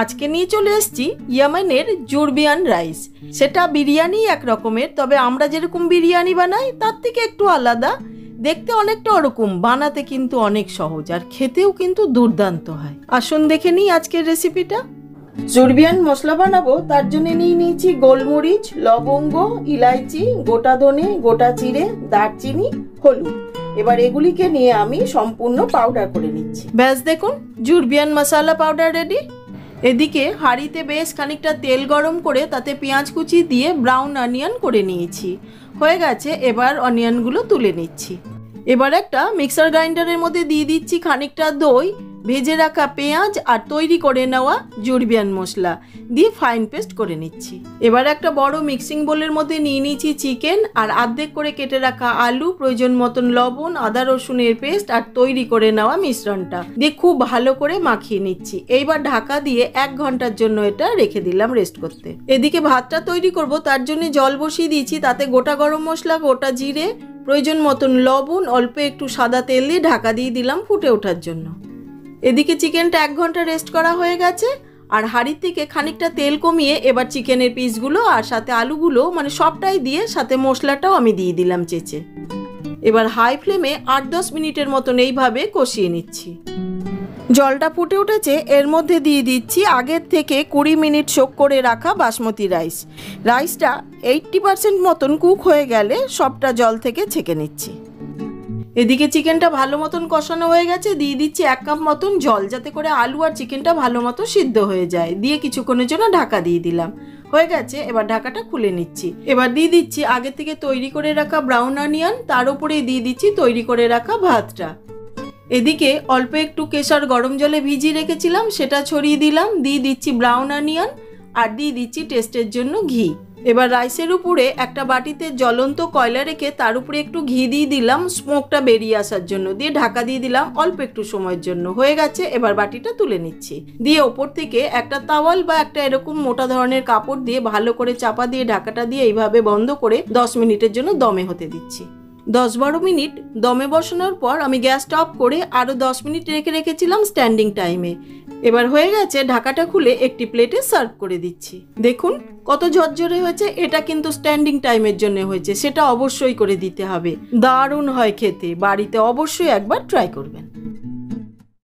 আজকে নিয়ে চলে এসেছি ইয়েমেনের জুরবিয়ান রাইস। সেটা বিরিয়ানি এক রকমের, তবে আমরা যেরকম বিরিয়ানি বানাই তার থেকে একটু আলাদা। দেখতে অনেকটা ওরকম, বানাতে কিন্তু অনেক সহজ, আর খেতেও কিন্তু দুর্দান্ত হয়। আসুন দেখে নিই আজকের রেসিপিটা। জুরবিয়ান মশলা বানাবো, তার জন্য নিয়ে নিয়েছি গোলমরিচ, লবঙ্গ, ইলাইচি, গোটা ধনে, গোটা জিরে, দারচিনি, হলুদ। এবার এগুলিকে নিয়ে আমি সম্পূর্ণ পাউডার করে নিচ্ছি। ব্যাস দেখুন, জুরবিয়ান মশলা পাউডার রেডি। এদিকে হাঁড়িতে বেশ খানিকটা তেল গরম করে তাতে পেঁয়াজ কুচি দিয়ে ব্রাউন অনিয়ন করে নিয়েছি। হয়ে গেছে, এবার অনিয়নগুলো তুলে নিচ্ছি। এবার একটা মিক্সার গ্রাইন্ডারের মধ্যে দিয়ে দিচ্ছি খানিকটা দই, ভেজে রাখা পেঁয়াজ আর তৈরি করে নেওয়া জুরবিয়ান মশলা দিয়ে ফাইন পেস্ট করে নিচ্ছি। এবার একটা বড় মিক্সিং বোলের মধ্যে নিয়ে নিচ্ছি চিকেন আর অর্ধেক করে কেটে রাখা আলু, প্রয়োজন মতন লবণ, আদা রসুনের পেস্ট আর তৈরি করে নেওয়া মিশ্রণটা দিয়ে খুব ভালো করে মাখিয়ে নিচ্ছি। এইবার ঢাকা দিয়ে 1 ঘন্টার জন্য এটা রেখে দিলাম রেস্ট করতে। এদিকে ভাতটা তৈরি করব, তার জন্য জল বসিয়ে দিয়েছি। তাতে গোটা গরম মশলা, গোটা জিরে, প্রয়োজন মতন লবণ, অল্প একটু সাদা তেল দিয়ে ঢাকা দিয়ে দিলাম ফুটে ওঠার জন্য। এদিকে চিকেনটা 1 ঘন্টা রেস্ট করা হয়ে গেছে, আর হাঁড়ির থেকে খানিকটা তেল কমিয়ে এবার চিকেনের পিসগুলো আর সাথে আলুগুলো মানে সবটাই দিয়ে সাথে মশলাটাও আমি দিয়ে দিলাম চেঁচে। এবার হাই ফ্লেমে 8-10 মিনিটের মতন এইভাবে কষিয়ে নিচ্ছি। জলটা ফুটে উঠেছে, এর মধ্যে দিয়ে দিচ্ছি আগের থেকে 20 মিনিট সোক করে রাখা বাসমতি রাইস। রাইসটা 80% মতন কুক হয়ে গেলে সবটা জল থেকে ছেঁকে নিচ্ছি। এদিকে চিকেনটা ভালো মতন কষানো হয়ে গেছে, দিয়ে দিচ্ছি 1 কাপ মতন জল, যাতে করে আলু আর চিকেনটা ভালো মতো সিদ্ধ হয়ে যায়। দিয়ে কিছুক্ষণের জন্য ঢাকা দিয়ে দিলাম। হয়ে গেছে, এবার ঢাকাটা খুলে নিচ্ছি। এবার দিয়ে দিচ্ছি আগে থেকে তৈরি করে রাখা ব্রাউন অনিয়ন, তার উপরে দিয়ে দিচ্ছি তৈরি করে রাখা ভাতটা। এদিকে অল্প একটু কেশর গরম জলে ভিজিয়ে রেখেছিলাম, সেটা ছড়িয়ে দিলাম। দিয়ে দিচ্ছি ব্রাউন অনিয়ন আর দিয়ে দিচ্ছি টেস্টের জন্য ঘি। এবার রাইসের উপরে একটা বাটিতে জ্বলন্ত কয়লা রেখে তার উপরে একটু ঘি দিয়ে দিলাম স্মোকটা বেরিয়ে আসার জন্য, দিয়ে ঢাকা দিয়ে দিলাম অল্প একটু সময়ের জন্য। হয়ে গেছে, এবার বাটিটা তুলে নিচ্ছি। দিয়ে ওপর থেকে একটা তাওয়াল বা একটা এরকম মোটা ধরনের কাপড় দিয়ে ভালো করে চাপা দিয়ে ঢাকাটা দিয়ে এইভাবে বন্ধ করে 10 মিনিটের জন্য দমে হতে দিচ্ছি। 10-12 মিনিট দমে বসানোর পর আমি গ্যাসটা অফ করে আরও 10 মিনিট রেখেছিলাম স্ট্যান্ডিং টাইমে। এবার হয়ে গেছে, ঢাকাটা খুলে একটি প্লেটে সার্ভ করে দিচ্ছি। দেখুন কত ঝরঝরে হয়েছে। এটা কিন্তু স্ট্যান্ডিং টাইমের জন্য হয়েছে, সেটা অবশ্যই করে দিতে হবে। দারুণ হয় খেতে, বাড়িতে অবশ্যই একবার ট্রাই করবেন।